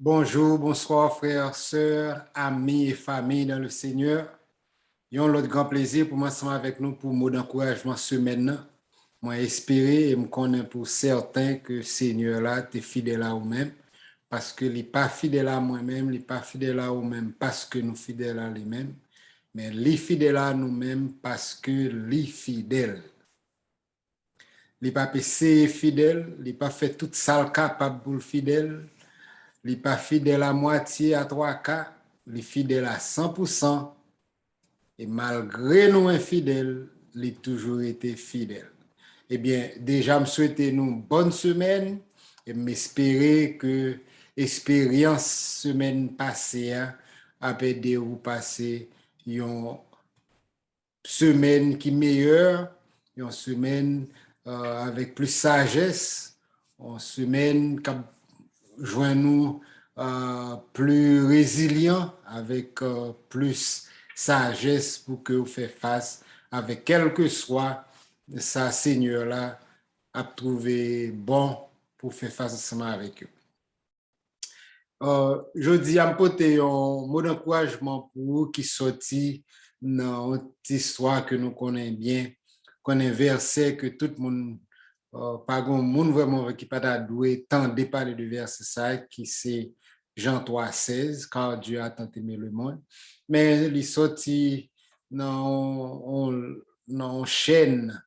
Bonjour, bonsoir frères, sœurs, amis et familles dans le Seigneur. Yon l'autre grand plaisir pour moi ensemble avec nous pour mot d'encouragement semaine. Moi espérer et me connais pour certain que Seigneur là t'es fidèle à vous-même parce que n'est pas fidèle à moi-même, n'est pas fidèle à vous-même parce que nous fidèles à lui-même, mais lui fidèle à nous-mêmes parce que lui fidèle. Il pas passé fidèle, il pas fait toute sale capable pour le fidèle. Il n'est pas fidèle à moitié, à trois quarts, il est fidèle à 100%. Et malgré nous infidèles, il a toujours été fidèle. Eh bien, déjà, je souhaite nous une bonne semaine et m'espérer que l'expérience semaine passée a aidé vous passer une semaine qui est meilleure, une semaine avec plus sagesse, une semaine qui joint nous plus résilients, avec plus sagesse pour que vous fassiez face avec quel que soit sa Seigneur là à trouver bon pour faire face ensemble avec eux. Je dis à m'porter un mot d'encouragement pour vous qui sortit dans cette histoire que nous connaissons bien, qu'on est verset que tout le monde, pas grand monde vraiment qui pas doué tant de parler de verset ça qui c'est Jean 3,16, car Dieu a tant aimé le monde, mais il sorti dans chaîne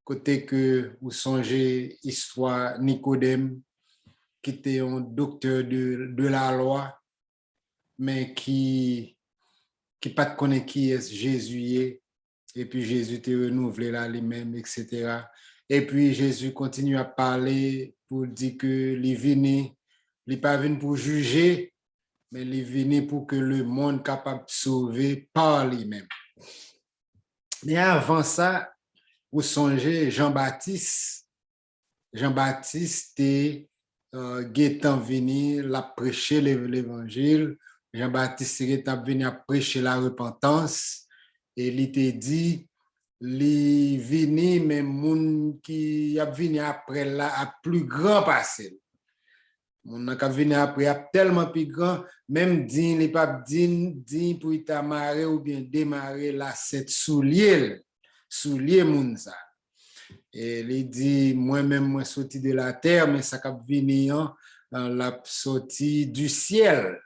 côté que vous songez histoire Nicodème qui était un docteur de la loi, mais qui pas connaît qui est Jésus, et puis Jésus te renouvelé là lui-même, etc. Et puis Jésus continue à parler pour dire que il venu, il pas venu pour juger, mais il venu pour que le monde capable de sauver par lui-même. Mais avant ça, vous songez Jean-Baptiste est Gétan venu la prêcher l'évangile. Jean-Baptiste est venu à prêcher la repentance et il te dit li vini mais moun qui a venu après là a plus grand passé. Moun qui a venu après a tellement plus grand, même din les pas din pour t'amarrer ou bien démarrer la cette soulier moun ça. Et il dit, moi-même, moi sorti de la terre, mais ça a venu la sortie du ciel.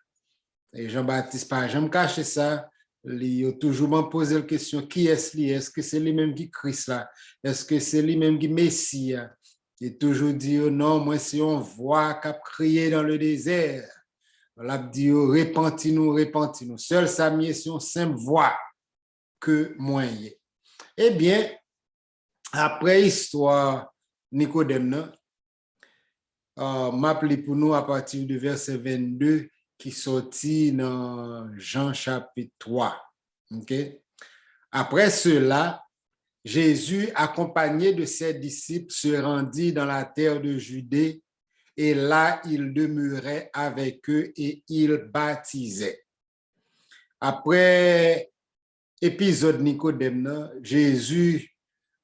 Et Jean-Baptiste, pas jamais caché ça. Il a toujours posé la question, qui est-ce lui? Est-ce que c'est lui-même qui Christ là? Est-ce que c'est lui-même qui Messie? Il a toujours dit, non, moi, si on voit qui a crié dans le désert, on a dit, repentez-nous. Seul ça, c'est une simple voix que moi. Eh bien, après histoire Nicodème, m'appelé pour nous à partir du verset 22 qui sortit dans Jean chapitre 3. Okay? Après cela, Jésus, accompagné de ses disciples, se rendit dans la terre de Judée et là, il demeurait avec eux et il baptisait. Après épisode Nicodème, Jésus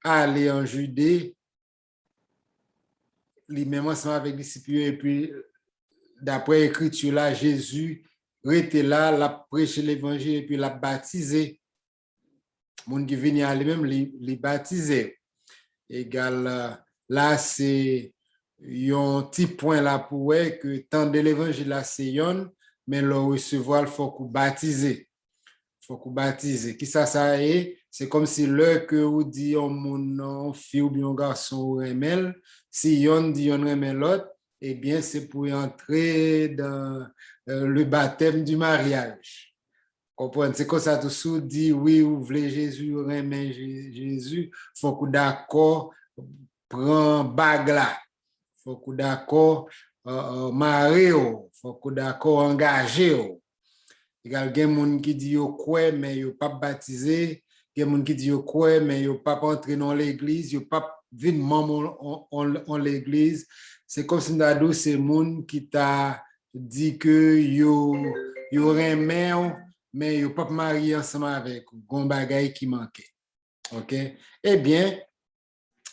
aller en Judée, lui-même ensemble avec les disciples, et puis d'après l'écriture là, Jésus était là, l'a prêché l'évangile et puis l'a baptisé. Moun qui venait à lui-même, les baptisé. Égal, là, c'est un petit point là pour que tant de l'évangile là, c'est yon, mais le recevoir, il faut qu'on baptise. Faut qu'on baptise. Qui ça est? C'est comme si l'heure que vous dites mon fille ou bien un garçon ou remel, si yon dit yon remel l'autre, eh bien c'est pour entrer dans le baptême du mariage. Comprenez? C'est comme ça tout sous dit oui, vous voulez Jésus, ou remel Jésus, faut qu'on d'accord prend bague là. Faut qu'on d'accord marié, faut qu'on d'accord engagé. Il y a des gens qui disent quoi mais ils ne sont pas baptisés. Il y a des gens qui disent quoi mais ils ne sont pas entrés dans l'église. Ils ne sont pas venus en l'église. C'est comme si c'est ces gens qui t'a dit que ils auraient aimé mais ils ne sont pas mariés ensemble avec un bagage qui manquait. OK? Eh bien,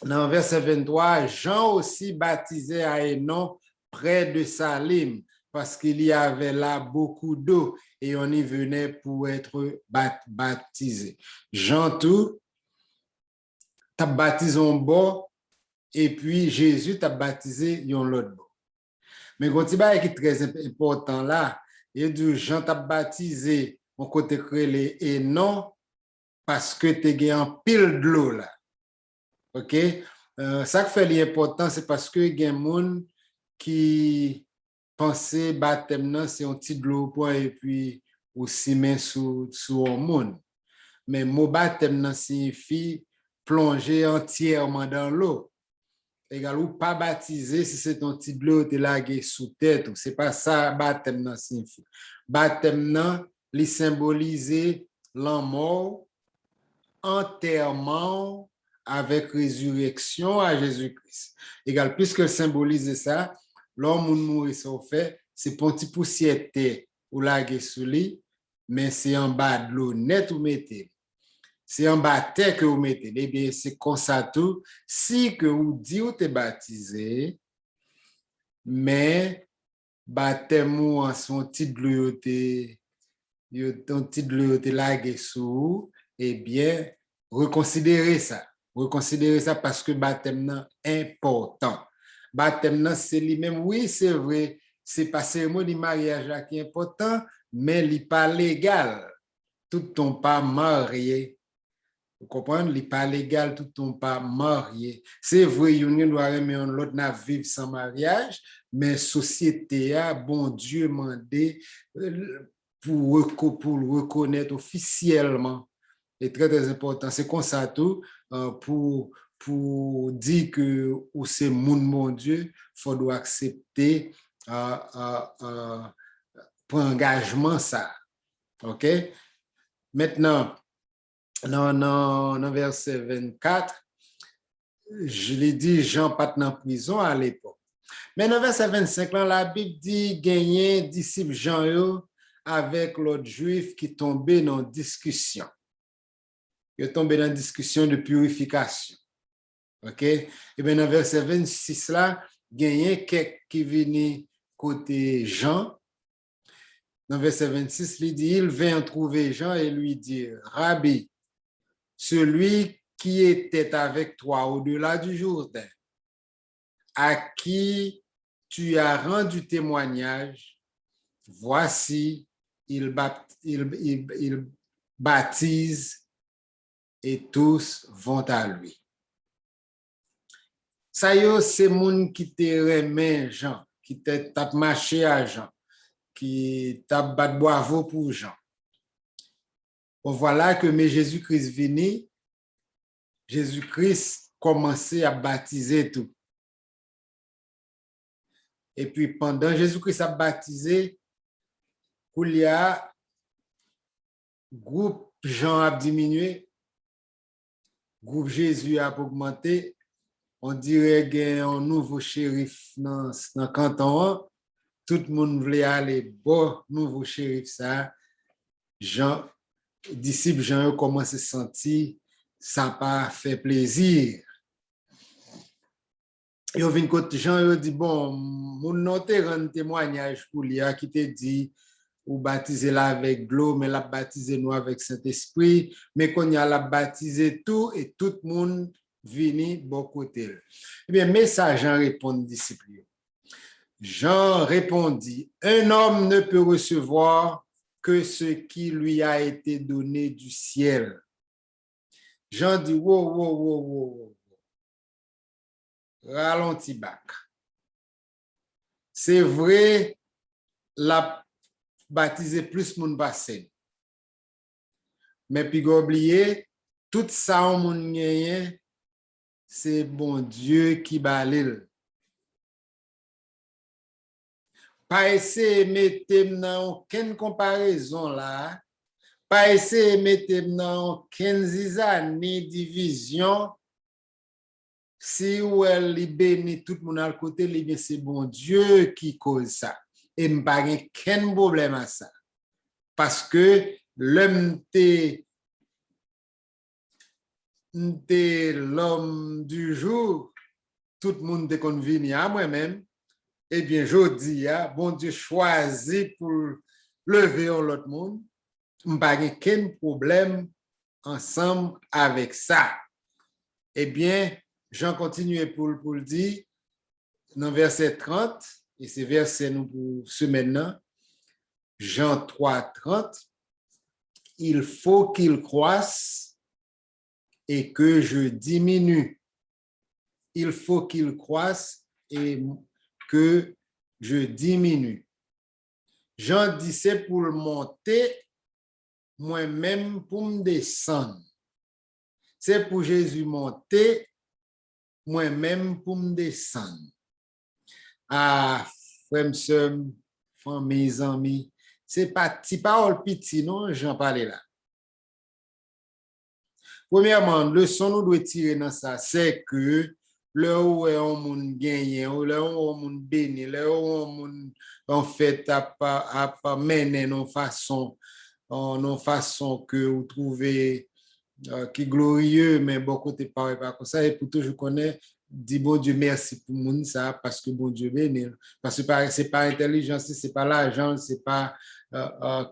dans verset 23, Jean aussi baptisait à Hénon près de Salim, parce qu'il y avait là beaucoup d'eau et on y venait pour être baptisé. Jean tout, t'a baptisé en bas et puis Jésus t'a baptisé en l'autre bas. Mais quand tu qui est très important là, il dit Jean t'a baptisé en côté créé et non parce que tu es en pile de l'eau là. OK? Ça qui fait l'important, c'est parce que il y a des gens qui pensaient baptême c'est un petit de l'eau et puis aussi main sous un monde. Mais mot baptême signifie plonger entièrement dans l'eau. Égal ou pas baptisé si c'est un petit de l'eau qui est lagué sous tête. C'est pas ça baptême signifie. Baptême il symbolise la mort, enterrement avec résurrection à Jésus-Christ. Égal, puisque symbolise ça, l'homme mourit au fait, c'est pour petit poussière ou laguer sous lui, mais c'est en bas de l'eau net ou mettez. C'est en bas terre que vous mettez. Eh bien, c'est comme ça tout. Si que vous dites que vous êtes baptisé, mais baptême en son titre de l'eau te lagué sous, eh bien, reconsidérez ça. Reconsidérez ça parce que baptême est important. Baptême, c'est lui-même, oui, c'est vrai, c'est pas cérémonie de mariage là qui est important, mais il n'est pas légal. Tout ton pas marié. Vous comprenez? Il n'est pas légal, tout ton pas marié. C'est vrai, on doit remettre l'autre n'a vivre sans mariage, mais société a, bon Dieu, mandé pour le reconnaître officiellement. C'est très, très important. C'est comme ça tout, pour dire que c'est mon Dieu, il faut accepter pour engagement ça. OK? Maintenant, dans verset 24, je l'ai dit, Jean pas en prison à l'époque. Mais dans verset 25, là, la Bible dit gagner disciple Jean avec l'autre juif qui tombait dans discussion. Il tombé dans discussion de purification. OK? Et bien dans verset 26 là, gagner quelqu'un qui venait côté Jean. Dans verset 26, il dit, il vint trouver Jean et lui dire, Rabbi, celui qui était avec toi au-delà du Jourdain, à qui tu as rendu témoignage, voici, il baptise et tous vont à lui. Ça y est, c'est moun qui te remet Jean, qui te tape marché à Jean, qui tape bat bravo pour Jean. Bon, voilà que mais Jésus-Christ venu, Jésus-Christ commençait à baptiser tout. Et puis pendant Jésus-Christ a baptisé, il y a groupe Jean a diminué, groupe Jésus a augmenté. On dirait qu'il y a un nouveau shérif dans le canton. Tout le monde voulait aller bon nouveau shérif ça. Jean, disciple Jean commence à se sentir ça pas fait plaisir. Et au fin côté Jean dit bon, mon note rend témoignage pour lui qui te dit ou baptiser là avec l'eau, mais la baptiser nous avec Saint-Esprit, mais qu'on y a la baptiser tout et tout le monde vini bon côté. Eh bien, message Jean répond disciple. Jean répondit, un homme ne peut recevoir que ce qui lui a été donné du ciel. Jean dit, wow. Ralentis bac. C'est vrai, la baptiser plus moun passé. Mais puis oublier, tout ça on moun gagne, c'est bon Dieu qui balil. Pas essayer de mettre dans aucune comparaison là, pas essayer de mettre dans aucune ni division. Si ou elle li bénit tout le monde à côté, c'est bon Dieu qui cause ça. Et je n'ai pas aucun problème à ça. Parce que l'homme l'homme du jour, tout le monde est convenu à moi-même, Eh bien, jodi, bon Dieu choisi pour lever l'autre monde. Pas aucun problème ensemble avec ça. Eh bien, Jean continue pour le dire dans verset 30, et c'est verset nous pour ce maintenant, Jean 3, 30, il faut qu'il croisse et que je diminue. Il faut qu'il croisse et que je diminue. Jean dit c'est pour le monter, moi-même pour me descendre. C'est pour Jésus monter, moi-même pour me descendre. Ah, frère, soeur, mes amis, c'est pas petit parole petit, non, j'en parlais là. Premièrement, leçon nous doit tirer dans ça, c'est que là où on moun gagné, là où on moun béni, là où on moun en fait a pas mener non façon que vous trouvez qui glorieux, mais bon côté pas comme ça, et pour tout je connais, dis bon Dieu merci pour moun ça, parce que bon Dieu béni, parce que c'est pas intelligence, c'est pas l'argent, c'est pas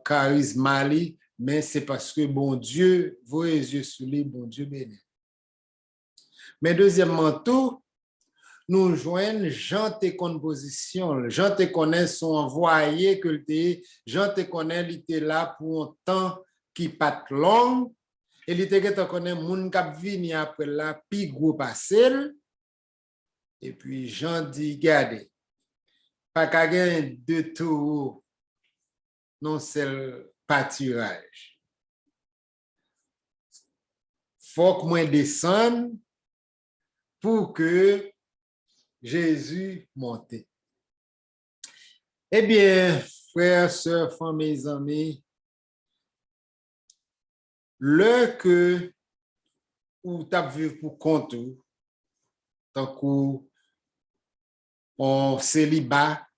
charisme, mais c'est parce que bon Dieu, vos yeux sur lui, bon Dieu béni. Mais deuxièmement tout, nous joignent Jean te composition, Jean te connaît son envoyé que le Jean te connaît, il était là pour un temps qui pas long, et il te connaît moun k'ap vini après la pi gros passel, et puis Jean dit, regardez, pas qu'à gagner de tout, non c'est pâturage. Faut que moi descende pour que Jésus monte. Eh bien, frères, sœurs, familles, amis, le que ou t'as vu pour compte, tant qu'on célibat,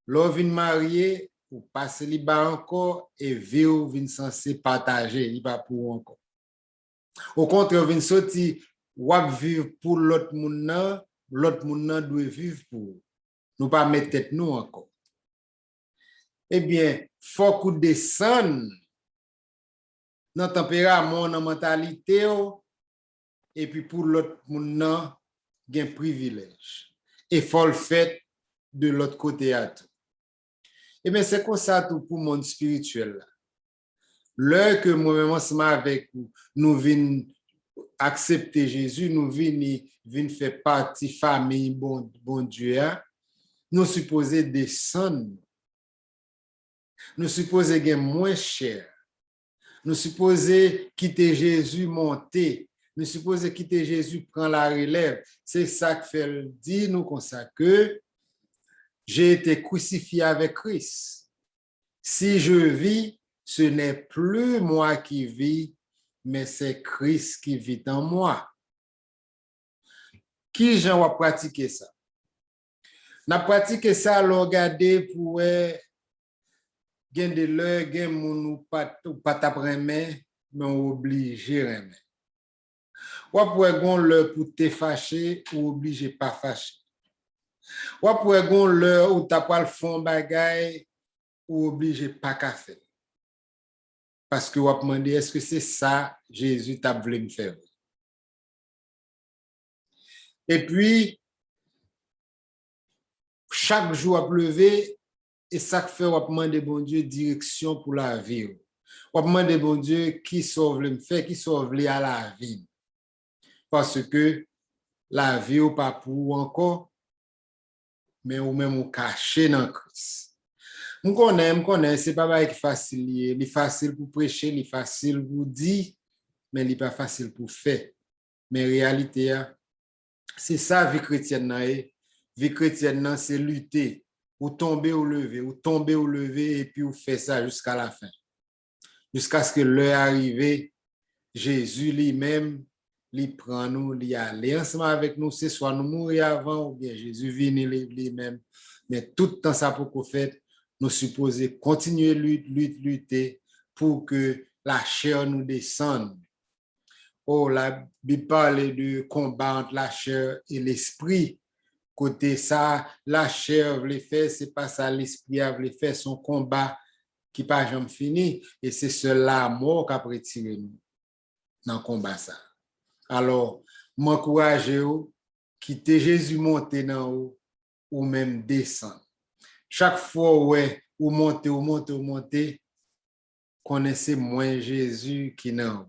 l'on vient marier ou pas célibat encore et vivre vient censé partager, il pas pour encore. Au contraire, vient sorti ou vivre pour l'autre monde doit vivre pour nous pas mettre tête nous encore. Eh bien, faut qu'on descende dans le tempérament, dans la mentalité, et puis pour l'autre monde, il y a un privilège. Et il faut le faire de l'autre côté à tout. Eh bien, c'est comme ça tout pour le monde spirituel. L'heure que moi-même, ensemble avec vous, nous venons accepter Jésus, nous venons faire partie de la famille, bon Dieu, nous supposons descendre. Nous supposons gagner moins cher. Nous supposons quitter Jésus monter. Nous supposons quitter Jésus prendre la relève. C'est ça que fait dire nous comme ça que j'ai été crucifié avec Christ. Si je vis, ce n'est plus moi qui vis, mais c'est Christ qui vit en moi. Qui j'en va pratiquer ça? N'a pratiqué ça, alors regardez pour gen de l'heure, gen moun ou pas t'apprendre, mais obligé remet. Ou pour gon l'heure pour te fâcher ou obligé pas fâcher. Ou pour gon l'heure où t'as pas le fond bagay ou obligé pas qu'à faire. Parce que ou demander est-ce que c'est ça Jésus t'a voulu me faire. Et puis chaque jour à pleuver et ça fait ou demander bon Dieu direction pour la vie. Ou demander bon Dieu qui sauve le fait, qui sauve li à la vie. Parce que la vie ou pas pour encore, mais ou même ou caché dans Christ. Je connais, c'est pas facile, il est facile pour prêcher, il est facile pour dire, mais il n'est pas facile pour faire. Mais en réalité, c'est ça vie chrétienne. Vie chrétienne, c'est lutter, ou tomber ou lever, et puis ou faire ça jusqu'à la fin. Jusqu'à ce que l'heure arrive, Jésus lui-même, il prend nous, il aller ensemble avec nous, c'est soit nous mourir avant ou bien Jésus vient lui-même. Mais tout le temps, ça pour qu'on fait, nous supposons continuer lutter pour que la chair nous descende. Oh, la Bible parle de combat entre la chair et l'esprit, côté ça, la chair veut faire, c'est pas ça l'esprit a veut faire, son combat qui pas jamais fini, et c'est cela mort qui a retiré nous dans le combat ça. Alors, m'encourager quitter Jésus monter dans haut ou même descendre. Chaque fois ouais, ou monter, connaissez moins Jésus qui n'a.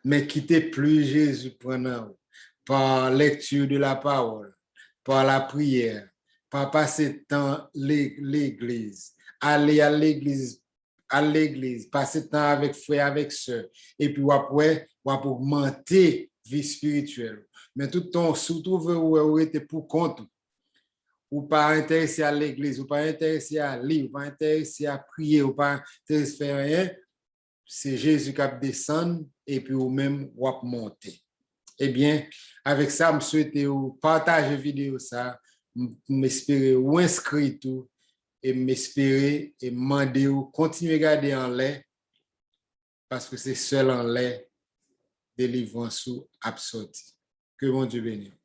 Mais quittez plus Jésus prenant par lecture de la parole, par la prière, par passer temps l'église, aller à l'église, passer temps avec frère, avec soeur, et puis après, on va augmenter vie spirituelle. Mais tout le temps, surtout vous êtes pour compte, ou pas intéressé à l'église, ou pas intéressé à lire, ou pas intéressé à prier, ou pas intéressé à faire rien, c'est Jésus qui descend et puis ou même ou monter. Eh bien, avec ça, je souhaite partager la vidéo ça, m'espérer ou inscrire tout et m'espérer et demander ou continuer à garder en l'air parce que c'est seul en l'air délivrance ou absorti. Que mon Dieu bénisse.